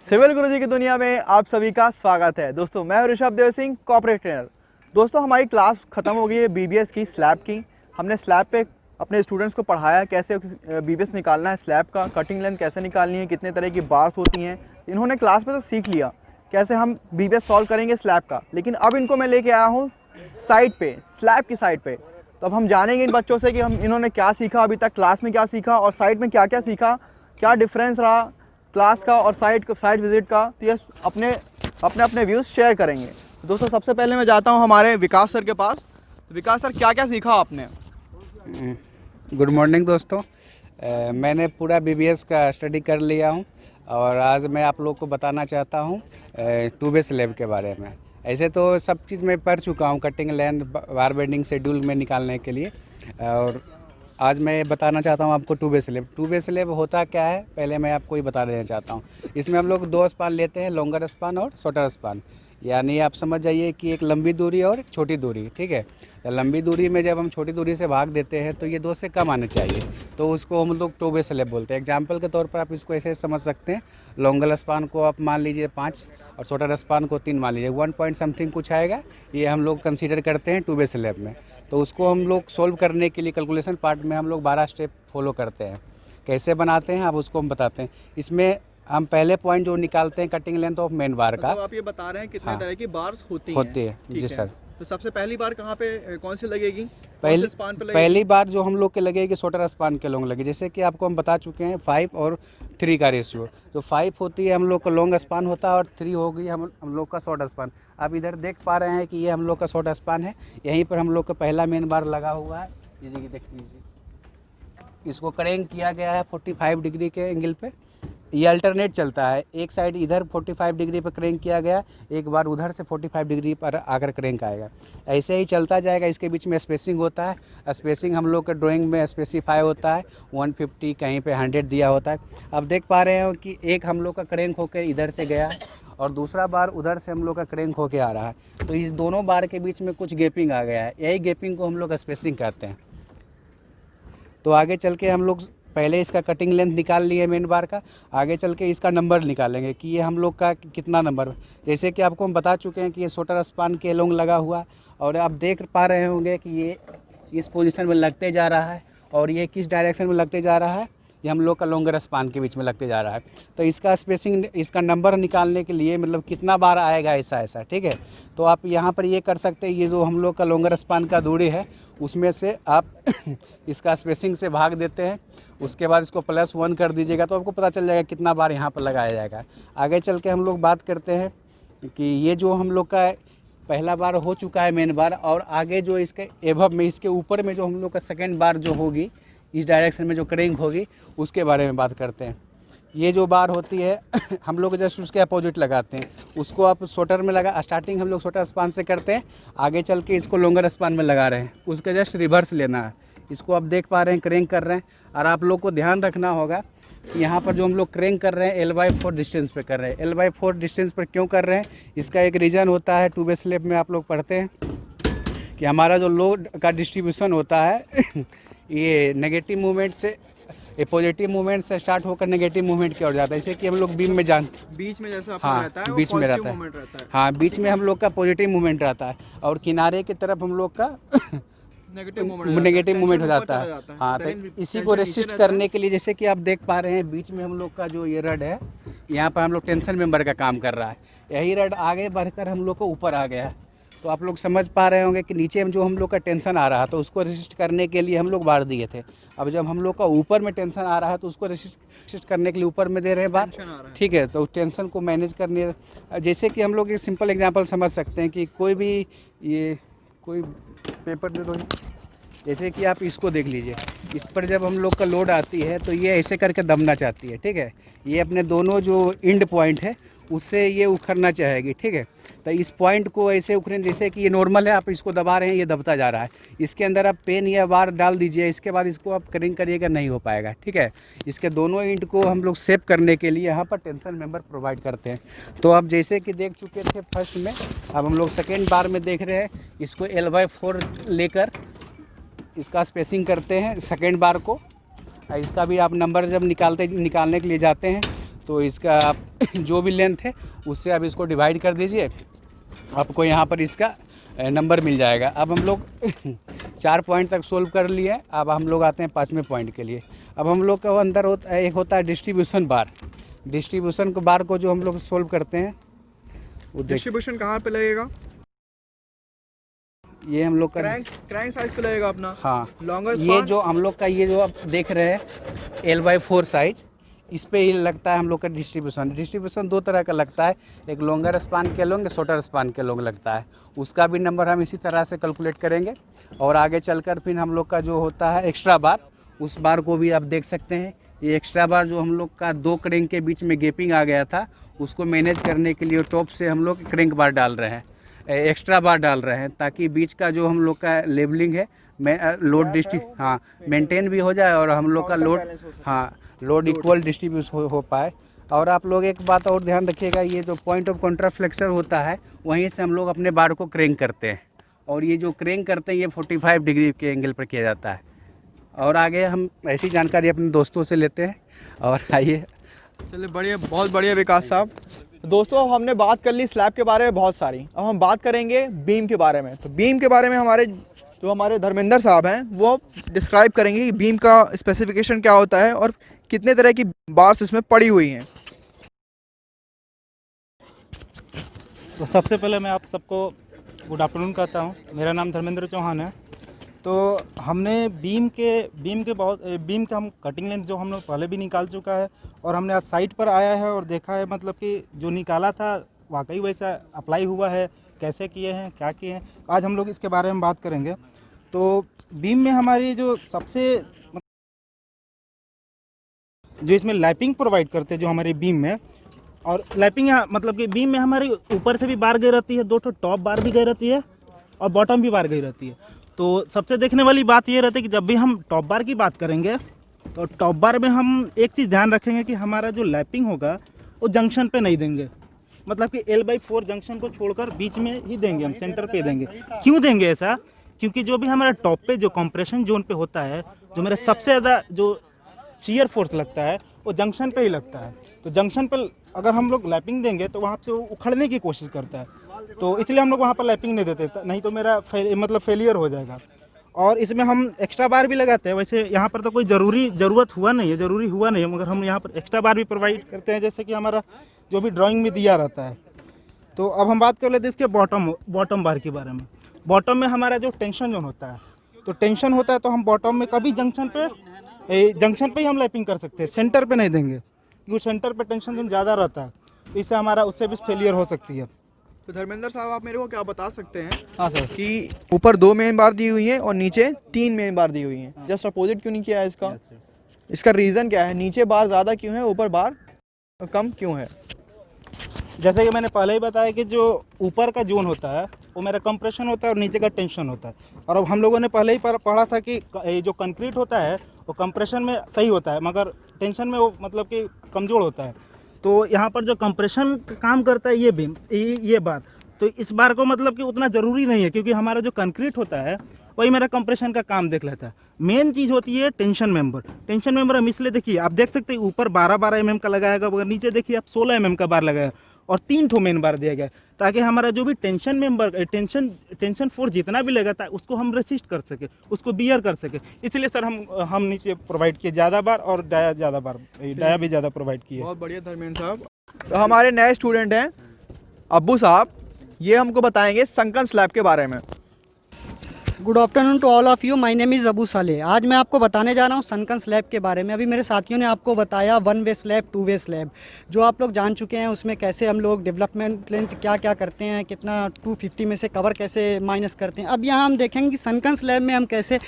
Civil गुरुजी की दुनिया में आप सभी का स्वागत है। दोस्तों मैं हूं ऋषभ देव सिंह, कॉर्पोरेट ट्रेनर। दोस्तों हमारी क्लास ख़त्म हो गई है बीबीएस की, स्लैब की। हमने स्लैब पे अपने स्टूडेंट्स को पढ़ाया कैसे बीबीएस निकालना है, स्लैब का कटिंग लेंथ कैसे निकालनी है, कितने तरह की बार्स होती हैं। इन्होंने क्लास में तो सीख लिया कैसे हम बीबीएस सॉल्व करेंगे स्लैब का, लेकिन अब इनको मैं लेके आया हूँ साइड पे, स्लैब की साइड पे। तो अब हम जानेंगे इन बच्चों से कि हम इन्होंने क्या सीखा अभी तक, क्लास में क्या सीखा और साइड में क्या क्या सीखा, क्या डिफरेंस रहा क्लास का और साइट विज़िट का। तो ये अपने अपने अपने व्यूज़ शेयर करेंगे। दोस्तों सबसे पहले मैं जाता हूँ हमारे विकास सर के पास। तो विकास सर, क्या क्या सीखा आपने? गुड मॉर्निंग दोस्तों। मैंने पूरा बीबीएस का स्टडी कर लिया हूँ और आज मैं आप लोग को बताना चाहता हूँ टू वे स्लैब के बारे में। ऐसे तो सब चीज़ मैं पढ़ चुका हूँ, कटिंग लेंथ, वार बेंडिंग शेड्यूल में निकालने के लिए, और आज मैं बताना चाहता हूँ आपको two way slab. Two way slab होता क्या है, पहले मैं आपको ही बता देना चाहता हूँ। इसमें हम लोग दो स्पान लेते हैं, लॉन्गर स्पान और शॉर्टर स्पान। यानी आप समझ जाइए कि एक लंबी दूरी और एक छोटी दूरी, ठीक है। तो लंबी दूरी में जब हम छोटी दूरी से भाग देते हैं तो ये 2 से कम आने चाहिए, तो उसको हम लोग टू वे स्लैब बोलते हैं। एग्जाम्पल के तौर पर आप इसको ऐसे समझ सकते हैं, लॉन्गर स्पान को आप मान लीजिए 5 और शॉर्टर स्पान को 3 मान लीजिए, 1 पॉइंट समथिंग कुछ आएगा, ये हम लोग कंसीडर करते हैं टू वे स्लैब में। तो उसको हम लोग सोल्व करने के लिए कैलकुलेशन पार्ट में हम लोग 12 स्टेप फॉलो करते हैं। कैसे बनाते हैं अब उसको हम बताते हैं। इसमें हम पहले पॉइंट जो निकालते हैं कटिंग लेंथ ऑफ मेन बार का। तो आप ये बता रहे हैं कितने हाँ, तरह की बार्स होती है ठीक जी है। सर। तो सबसे पहली बार कहाँ पे, कौन सी लगेगी? पहली स्पान पे लगेगी? पहली बार जो हम लोग के लगेगी शॉर्टर स्पान के लॉन्ग लगे, जैसे कि आपको हम बता चुके हैं 5 और 3 का रेशियो। तो 5 होती है हम लोग का लॉन्ग स्पान होता है और 3 होगी हम लोग का शॉर्ट स्पान। आप इधर देख पा रहे हैं कि ये हम लोग का शॉर्ट स्पान है, यहीं पर हम लोग का पहला मेन बार लगा हुआ है। ये देखिए, देख लीजिए, इसको क्रैंक किया गया है 45 डिग्री के एंगल पे। ये अल्टरनेट चलता है, एक साइड इधर 45 डिग्री पर क्रैंक किया गया, एक बार उधर से 45 डिग्री पर आकर क्रैंक आएगा। ऐसे ही चलता जाएगा। इसके बीच में स्पेसिंग होता है, स्पेसिंग हम लोग के ड्राइंग में स्पेसिफाई होता है 150, कहीं पे 100 दिया होता है। अब देख पा रहे हो कि एक हम लोग का क्रैंक होकर इधर से गया और दूसरा बार उधर से हम लोग का क्रैंक होकर आ रहा है। तो इस दोनों बार के बीच में कुछ गैपिंग आ गया है, यही गैपिंग को हम लोग स्पेसिंग कहते हैं। तो आगे चल के हम लोग पहले इसका कटिंग लेंथ निकाल लिए मेन बार का, आगे चल के इसका नंबर निकालेंगे कि ये हम लोग का कितना नंबर। जैसे कि आपको हम बता चुके हैं कि ये शॉर्टर स्पान के लॉन्ग लगा हुआ, और आप देख पा रहे होंगे कि ये इस पोजीशन में लगते जा रहा है और ये किस डायरेक्शन में लगते जा रहा है, ये हम लोग का लॉन्गर स्पान के बीच में लगते जा रहा है। तो इसका स्पेसिंग, इसका नंबर निकालने के लिए मतलब कितना बार आएगा ऐसा ऐसा, ठीक है। तो आप यहाँ पर ये कर सकते हैं, ये जो हम लोग का लॉन्गर स्पान का दूरी है उसमें से आप इसका स्पेसिंग से भाग देते हैं, उसके बाद इसको +1 कर दीजिएगा तो आपको पता चल जाएगा कितना बार यहाँ पर लगाया जाएगा। आगे चल के हम लोग बात करते हैं कि ये जो हम लोग का पहला बार हो चुका है मेन बार, और आगे जो इसके एभव में, इसके ऊपर में जो हम लोग का सेकेंड बार जो होगी, इस डायरेक्शन में जो क्रैंक होगी, उसके बारे में बात करते हैं। ये जो बार होती है हम लोग जस्ट उसके अपोजिट लगाते हैं, उसको आप शॉर्टर में लगा, स्टार्टिंग हम लोग शॉर्टर स्पान से करते हैं, आगे चल के इसको लॉन्गर स्पान में लगा रहे हैं, उसके जस्ट रिवर्स लेना है। इसको आप देख पा रहे हैं क्रैंक कर रहे हैं, और आप लोग को ध्यान रखना होगा कि यहाँ पर जो हम लोग क्रैंक कर रहे हैं L/4 डिस्टेंस पे कर रहे हैं। L/4 डिस्टेंस पर क्यों कर रहे हैं, इसका एक रीज़न होता है। टू वे स्लैब में आप लोग पढ़ते हैं कि हमारा जो लोड का डिस्ट्रीब्यूशन होता है ये नेगेटिव मूवमेंट से, ये पॉजिटिव मूवमेंट से स्टार्ट होकर नेगेटिव मूवमेंट की ओर जाता है। जैसे कि हम लोग बीम में बीच में जैसे अपना हाँ, रहता है, बीच में रहता है। हाँ, बीच में हम लोग का पॉजिटिव मूवमेंट रहता है और किनारे की तरफ हम लोग का नेगेटिव मूवमेंट हो जाता है। हाँ, तो इसी को रेसिस्ट करने के लिए, जैसे कि आप देख पा रहे हैं बीच में हम लोग का जो ये रड है, यहाँ पर हम लोग टेंशन मेंबर का काम कर रहा है। यही रड आगे बढ़कर हम लोग को ऊपर आ गया है। तो आप लोग समझ पा रहे होंगे कि नीचे में जो हम लोग का टेंशन आ रहा था उसको रेसिस्ट करने के लिए हम लोग बार दिए थे। अब जब हम लोग का ऊपर में टेंशन आ रहा है तो उसको रेसिस्ट करने के लिए ऊपर में दे रहे हैं बार, ठीक है। तो टेंशन को मैनेज करने, जैसे कि हम लोग एक सिंपल एग्जांपल समझ सकते हैं कि कोई भी, ये कोई पेपर दे दो, जैसे कि आप इसको देख लीजिए, इस पर जब हम लोग का लोड आती है तो ये ऐसे करके दबना चाहती है, ठीक है। ये अपने दोनों जो एंड पॉइंट है उससे ये उखड़ना चाहेगी, ठीक है। तो इस पॉइंट को ऐसे उखड़ने, जैसे कि ये नॉर्मल है, आप इसको दबा रहे हैं, ये दबता जा रहा है। इसके अंदर आप पेन या बार डाल दीजिए, इसके बाद इसको आप क्रैंक करिएगा, नहीं हो पाएगा, ठीक है। इसके दोनों एंड को हम लोग सेव करने के लिए यहाँ पर टेंशन मेंबर प्रोवाइड करते हैं। तो आप जैसे कि देख चुके थे फर्स्ट में, अब हम लोग सेकेंड बार में देख रहे हैं, इसको L/4 लेकर इसका स्पेसिंग करते हैं सेकेंड बार को। इसका भी आप नंबर जब निकालने के लिए जाते हैं तो इसका आप जो भी लेंथ है उससे आप इसको डिवाइड कर दीजिए, आपको यहाँ पर इसका नंबर मिल जाएगा। अब हम लोग 4 पॉइंट तक सोल्व कर लिए। अब हम लोग आते हैं 5वें पॉइंट के लिए। अब हम लोग का अंदर एक होता है डिस्ट्रीब्यूशन बार। डिस्ट्रीब्यूशन को बार को जो हम लोग सोल्व करते हैं वो डिस्ट्रीब्यूशन कहाँ पे लगेगा? ये हम लोग का क्रैंक साइज पे लगेगा अपना। हाँ, लॉन्गर ये जो हम लोग का ये जो आप देख रहे हैं L/4 साइज, इस पे ही लगता है हम लोग का डिस्ट्रीब्यूशन। डिस्ट्रीब्यूशन 2 तरह का लगता है, एक लॉन्गर स्पान के लोंग, शॉर्टर स्पान के लोंग लगता है। उसका भी नंबर हम इसी तरह से कैलकुलेट करेंगे। और आगे चलकर फिर हम लोग का जो होता है एक्स्ट्रा बार, उस बार को भी आप देख सकते हैं। ये एक्स्ट्रा बार जो हम लोग का 2 क्रैंक के बीच में गैपिंग आ गया था, उसको मैनेज करने के लिए टॉप से हम लोग क्रैंक बार डाल रहे हैं, एक्स्ट्रा बार डाल रहे हैं, ताकि बीच का जो हम लोग का लेवलिंग है लोड हाँ मेंटेन भी हो जाए और हम लोग का लोड इक्वल डिस्ट्रीब्यूट हो पाए। और आप लोग एक बात और ध्यान रखिएगा, ये जो पॉइंट ऑफ कॉन्ट्राफ्लेक्शन होता है वहीं से हम लोग अपने बार को क्रैंक करते हैं, और ये जो क्रैंक करते हैं ये 45 डिग्री के एंगल पर किया जाता है। और आगे हम ऐसी जानकारी अपने दोस्तों से लेते हैं। और आइए। चलिए, बढ़िया, बहुत बढ़िया विकास साहब। दोस्तों, अब हमने बात कर ली स्लैब के बारे में बहुत सारी, अब हम बात करेंगे बीम के बारे में। तो बीम के बारे में हमारे धर्मेंद्र साहब हैं वो डिस्क्राइब करेंगे कि बीम का स्पेसिफिकेशन क्या होता है और कितने तरह की बार्स इसमें पड़ी हुई हैं। तो सबसे पहले मैं आप सबको गुड आफ्टरनून कहता हूँ। मेरा नाम धर्मेंद्र चौहान है। तो हमने बीम का हम कटिंग लेंथ जो हम लोग पहले भी निकाल चुका है, और हमने आज साइट पर आया है और देखा है, मतलब कि जो निकाला था वाकई वैसा अप्लाई हुआ है, कैसे किए हैं, क्या किए हैं, आज हम लोग इसके बारे में बात करेंगे। तो बीम में हमारी जो सबसे जो इसमें लैपिंग प्रोवाइड करते हैं जो हमारे बीम में, और लैपिंग यहाँ मतलब कि बीम में हमारी ऊपर से भी बार गई रहती है, 2 टॉप बार भी गई रहती है और बॉटम भी बार गई रहती है। तो सबसे देखने वाली बात ये रहती है कि जब भी हम टॉप बार की बात करेंगे तो टॉप बार में हम एक चीज़ ध्यान रखेंगे कि हमारा जो लैपिंग होगा वो जंक्शन पे नहीं देंगे, मतलब कि L/4 जंक्शन को छोड़कर बीच में ही देंगे, हम सेंटर पे देंगे। क्यों देंगे ऐसा? क्योंकि जो भी हमारा टॉप पे जो कंप्रेशन जोन पे होता है, जो मेरा सबसे ज़्यादा जो शियर फोर्स लगता है वो जंक्शन पे ही लगता है। तो जंक्शन पर अगर हम लोग लैपिंग देंगे तो वहाँ से वो उखड़ने की कोशिश करता है, तो इसलिए हम लोग वहाँ पर लैपिंग नहीं देते, नहीं तो मेरा फेलियर हो जाएगा। और इसमें हम एक्स्ट्रा बार भी लगाते हैं। वैसे यहाँ पर तो कोई जरूरी हुआ नहीं है, मगर हम यहाँ पर एक्स्ट्रा बार भी प्रोवाइड करते हैं, जैसे कि हमारा जो भी ड्राइंग में दिया रहता है। तो अब हम बात कर लेते हैं इसके बॉटम बार के बारे में। बॉटम में हमारा जो टेंशन जोन होता है, तो टेंशन होता है तो हम बॉटम में कभी जंक्शन पे ही हम लैपिंग कर सकते हैं, सेंटर पे नहीं देंगे, क्योंकि सेंटर पे टेंशन जोन ज़्यादा रहता है, तो इससे हमारा उससे भी फेलियर हो सकती है। तो धर्मेंद्र साहब, आप मेरे को क्या बता सकते हैं? हाँ सर। कि ऊपर 2 मेन बार दी हुई हैं और नीचे 3 मेन बार दी हुई हैं, जस्ट अपोजिट क्यों नहीं किया है इसका? इसका रीज़न क्या है? नीचे बार ज़्यादा क्यों है, ऊपर बार कम क्यों है? जैसे कि मैंने पहले ही बताया कि जो ऊपर का जोन होता है वो मेरा कंप्रेशन होता है और नीचे का टेंशन होता है। और अब हम लोगों ने पहले ही पढ़ा था कि जो कंक्रीट होता है वो कंप्रेशन में सही होता है, मगर टेंशन में वो मतलब कि कमज़ोर होता है। तो यहाँ पर जो कंप्रेशन काम करता है ये बार, तो इस बार को मतलब कि उतना ज़रूरी नहीं है, क्योंकि हमारा जो कंक्रीट होता है वही मेरा कंप्रेशन का काम देख लेता है। मेन चीज़ होती है टेंशन मेंबर हम इसलिए देखिए, आप देख सकते हैं ऊपर 12-12 mm का लगाएगा, मगर नीचे देखिए आप 16 mm का बार लगाया और 3 ठो मेन बार दिया गया, ताकि हमारा जो भी टेंशन फोर्स जितना भी लगता है उसको हम रेसिस्ट कर सके, उसको बियर कर सके। इसलिए सर हम नीचे प्रोवाइड किए ज़्यादा बार, और डाया भी ज़्यादा प्रोवाइड किए। बहुत बढ़िया धर्मेंद्र साहब। तो हमारे नए स्टूडेंट हैं अब्बू साहब, ये हमको बताएंगे संकन स्लैब के बारे में। Good afternoon to all of you, my name is Abu Saleh. आज मैं आपको बताने जा रहा हूँ सनकन स्लैब के बारे में। अभी मेरे साथियों ने आपको बताया 1 वे स्लैब, 2 वे स्लैब, जो आप लोग जान चुके हैं। उसमें कैसे हम लोग डेवलपमेंट लेंथ क्या क्या करते हैं, कितना 250 में से कवर कैसे माइनस करते हैं। अब यहाँ हम देखेंगे कि सनकन स्लैब में हम कैसे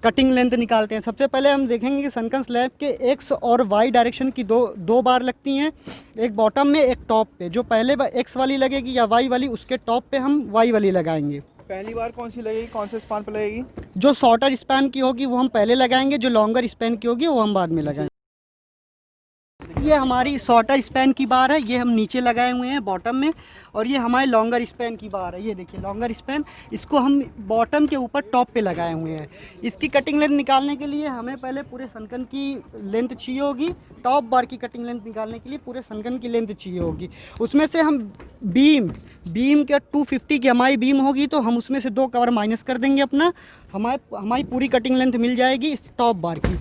कटिंग लेंथ निकालते हैं। सबसे पहले हम देखेंगे कि सनकन स्लैब के एक्स और वाई डायरेक्शन की दो बार लगती हैं, एक बॉटम में एक टॉप पे। जो पहले एक्स वाली लगेगी या वाई वाली, उसके टॉप पे हम वाई वाली लगाएंगे। पहली बार कौन सी लगेगी, कौन से स्पान पे लगेगी? जो शॉर्टर स्पैन की होगी वो हम पहले लगाएंगे, जो लॉन्गर स्पैन की होगी वो हम बाद में लगाएंगे। ये हमारी शॉर्टर स्पैन की बार है, ये हम नीचे लगाए हुए हैं बॉटम में, और ये हमारी लॉन्गर स्पैन की बार है। ये देखिए लॉन्गर स्पैन, इसको हम बॉटम के ऊपर टॉप पे लगाए हुए हैं। इसकी कटिंग लेंथ निकालने के लिए हमें पहले पूरे सनकन की लेंथ चाहिए होगी। टॉप बार की कटिंग लेंथ निकालने के लिए पूरे सनकन की लेंथ चाहिए होगी। उसमें से हम बीम का 250 की हमारी बीम होगी, तो हम उसमें से 2 कवर माइनस कर देंगे अपना, हमारी पूरी कटिंग लेंथ मिल जाएगी इस टॉप बार की।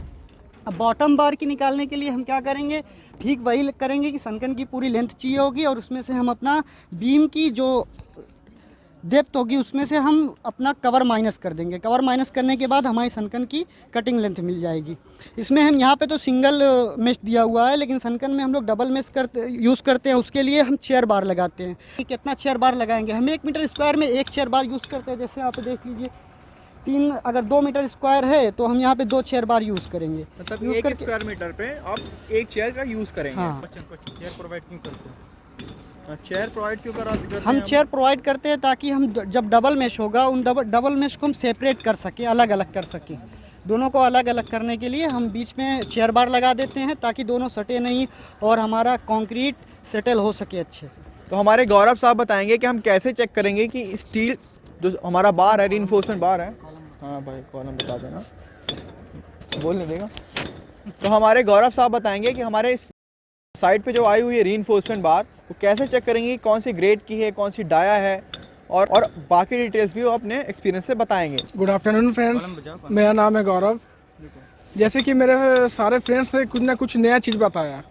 अब बॉटम बार की निकालने के लिए हम क्या करेंगे, ठीक वही करेंगे कि सनकन की पूरी लेंथ चाहिए होगी, और उसमें से हम अपना बीम की जो डेप्थ होगी उसमें से हम अपना कवर माइनस कर देंगे। कवर माइनस करने के बाद हमारी सनकन की कटिंग लेंथ मिल जाएगी। इसमें हम यहाँ पे तो सिंगल मेश दिया हुआ है, लेकिन सनकन में हम लोग डबल मेश यूज़ करते हैं। उसके लिए हम चेयर बार लगाते हैं। कितना चेयर बार लगाएंगे, हम 1 मीटर स्क्वायर में 1 चेयर बार यूज़ करते हैं। जैसे आप देख लीजिए 3, अगर 2 मीटर स्क्वायर है तो हम यहाँ पे 2 चेयर बार यूज़ करेंगे। मतलब यूज़ 1 स्क्वायर मीटर पे आप 1 चेयर का यूज़ करेंगे। हाँ, चेयर प्रोवाइड क्यों करते हैं? चेयर प्रोवाइड क्यों करते हम हैं चेयर प्रोवाइड करते हैं ताकि हम जब डबल मेश होगा उन डबल मेश को हम सेपरेट कर सकें, अलग अलग कर सकें। दोनों को अलग अलग करने के लिए हम बीच में चेयर बार लगा देते हैं, ताकि दोनों सटे नहीं और हमारा कंक्रीट सेटल हो सके अच्छे से। तो हमारे गौरव साहब बताएंगे कि हम कैसे चेक करेंगे कि स्टील जो हमारा बार है, रीइंफोर्समेंट बार है। हाँ भाई कॉलम बता देना, बोल नहीं देगा। तो हमारे गौरव साहब बताएंगे कि हमारे साइड पे जो आई हुई है रीइंफोर्समेंट बार, वो कैसे चेक करेंगे कि कौन सी ग्रेड की है, कौन सी डाया है, और बाकी डिटेल्स भी वो अपने एक्सपीरियंस से बताएंगे। गुड आफ्टरनून फ्रेंड्स, मेरा नाम है गौरव। जैसे कि मेरे सारे फ्रेंड्स ने कुछ ना कुछ नया चीज़ बताया,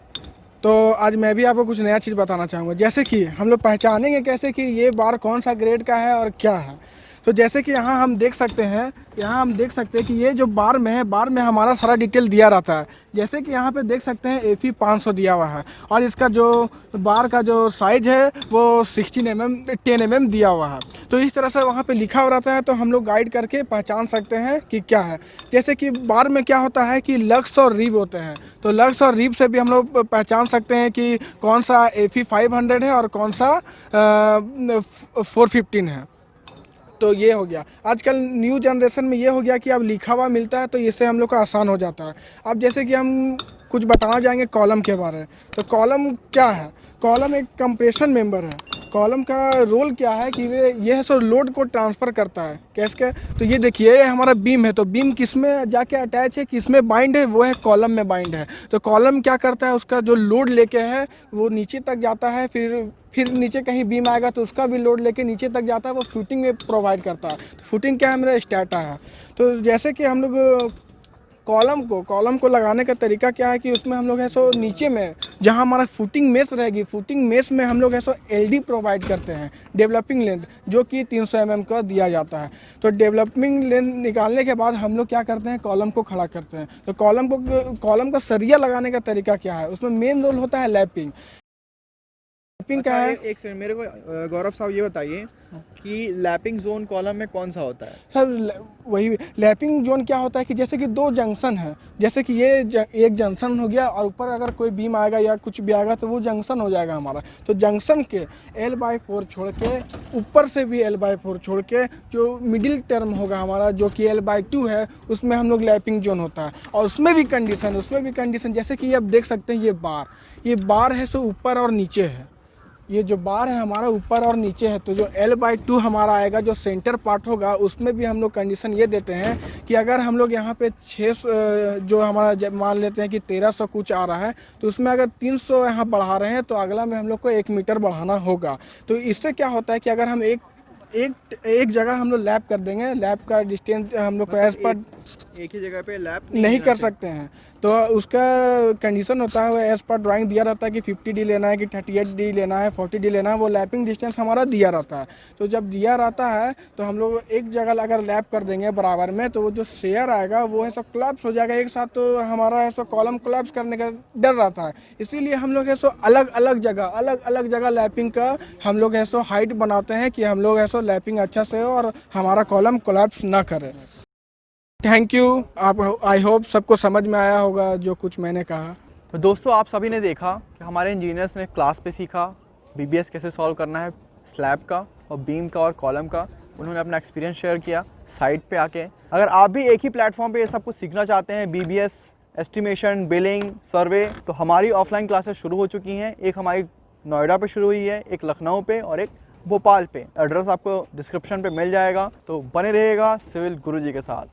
तो आज मैं भी आपको कुछ नया चीज़ बताना चाहूँगा। जैसे कि हम लोग पहचानेंगे कैसे कि ये बार कौन सा ग्रेड का है और क्या है। तो जैसे कि यहाँ हम देख सकते हैं कि ये जो बार में हमारा सारा डिटेल दिया रहता है। जैसे कि यहाँ पे देख सकते हैं FE 500 दिया हुआ है, और इसका जो बार का जो साइज़ है वो 16 mm 10 mm दिया हुआ है। तो इस तरह से वहाँ पे लिखा हुआ रहता है, तो हम लोग गाइड करके पहचान सकते हैं कि क्या है। जैसे कि बार में क्या होता है कि लक्स और रिब होते हैं, तो लक्स और रिब से भी हम लोग पहचान सकते हैं कि कौन सा FE 500 है और कौन सा 415 है। तो ये हो गया। आजकल न्यू जनरेशन में ये हो गया कि अब लिखा हुआ मिलता है, तो इससे हम लोग को आसान हो जाता है। अब जैसे कि हम कुछ बताना जाएंगे कॉलम के बारे में। तो कॉलम क्या है? कॉलम एक कंप्रेशन मेंबर है। कॉलम का रोल क्या है कि ये है सो लोड को ट्रांसफ़र करता है। कैसे? तो ये देखिए ये हमारा बीम है, तो बीम किस में जाके अटैच है, किस में बाइंड है, वो है कॉलम में बाइंड है। तो कॉलम क्या करता है, उसका जो लोड लेके है वो नीचे तक जाता है, फिर नीचे कहीं बीम आएगा तो उसका भी लोड लेके नीचे तक जाता है, वो फुटिंग में प्रोवाइड करता है। तो फुटिंग क्या है, मेरा स्टार्टा है। तो जैसे कि हम लोग कॉलम को लगाने का तरीका क्या है कि उसमें हम लोग है सो नीचे में जहां हमारा फुटिंग मेश रहेगी, फुटिंग मेश में हम लोग है सो LD प्रोवाइड करते हैं, डेवलपिंग लेंथ, जो कि 300 mm का दिया जाता है। तो डेवलपिंग लेंथ निकालने के बाद हम लोग क्या करते हैं, कॉलम को खड़ा करते हैं। तो कॉलम का सरिया लगाने का तरीका क्या है, उसमें मेन रोल होता है लैपिंग। लैपिंग क्या है? एक सेकंड, मेरे को गौरव साहब ये बताइए कि लैपिंग जोन कॉलम में कौन सा होता है? सर वही लैपिंग जोन क्या होता है कि जैसे कि 2 जंक्शन है, जैसे कि ये एक जंक्शन हो गया और ऊपर अगर कोई बीम आएगा या कुछ भी आएगा तो वो जंक्शन हो जाएगा हमारा। तो जंक्शन के L/4 छोड़ के, ऊपर से भी L/4 छोड़ के, जो मिडिल टर्म होगा हमारा जो कि L/2 है, उसमें हम लोग लैपिंग जोन होता है। और उसमें भी कंडीशन जैसे कि आप देख सकते हैं ये बार है सो ऊपर और नीचे है। ये जो बार है हमारा ऊपर और नीचे है, तो जो L/2 हमारा आएगा, जो सेंटर पार्ट होगा, उसमें भी हम लोग कंडीशन ये देते हैं कि अगर हम लोग यहाँ पे 600 जो हमारा मान लेते हैं कि 1300 कुछ आ रहा है, तो उसमें अगर 300 यहाँ बढ़ा रहे हैं तो अगला में हम लोग को 1 मीटर बढ़ाना होगा। तो इससे क्या होता है कि अगर हम एक जगह हम लोग लैप कर देंगे, लैप का डिस्टेंस हम लोग को एज पर एक ही जगह पे लैप नहीं कर सकते हैं। तो उसका कंडीशन होता है, वो एज पर ड्राइंग दिया रहता है कि 50D लेना है कि 38D लेना है, 40D लेना है, वो लैपिंग डिस्टेंस हमारा दिया रहता है। तो जब दिया रहता है तो हम लोग एक जगह अगर लैप कर देंगे बराबर में, तो वो जो शेयर आएगा वो है सो कोलैप्स हो जाएगा एक साथ, तो हमारा है सो कॉलम कोलैप्स करने का डर रहता है। इसीलिए हम लोग है सो अलग अलग जगह लैपिंग का हम लोग है सो हाइट बनाते हैं कि हम लोग है सो लैपिंग अच्छा से हो और हमारा कॉलम कोलैप्स ना करे। Thank you. आप आई होप सबको समझ में आया होगा जो कुछ मैंने कहा। तो दोस्तों आप सभी ने देखा कि हमारे इंजीनियर्स ने क्लास पे सीखा BBS कैसे सॉल्व करना है, स्लैब का और बीम का और कॉलम का। उन्होंने अपना एक्सपीरियंस शेयर किया साइट पे आके। अगर आप भी एक ही प्लेटफॉर्म पे ये सब कुछ सीखना चाहते हैं, BBS एस्टिमेशन, बिलिंग, सर्वे। तो हमारी ऑफलाइन क्लासेस शुरू हो चुकी हैं। एक हमारी नोएडा पे शुरू हुई है, एक लखनऊ पे और एक भोपाल पे। एड्रेस आपको डिस्क्रिप्शन पे मिल जाएगा। तो बने रहिएगा सिविल गुरुजी के साथ।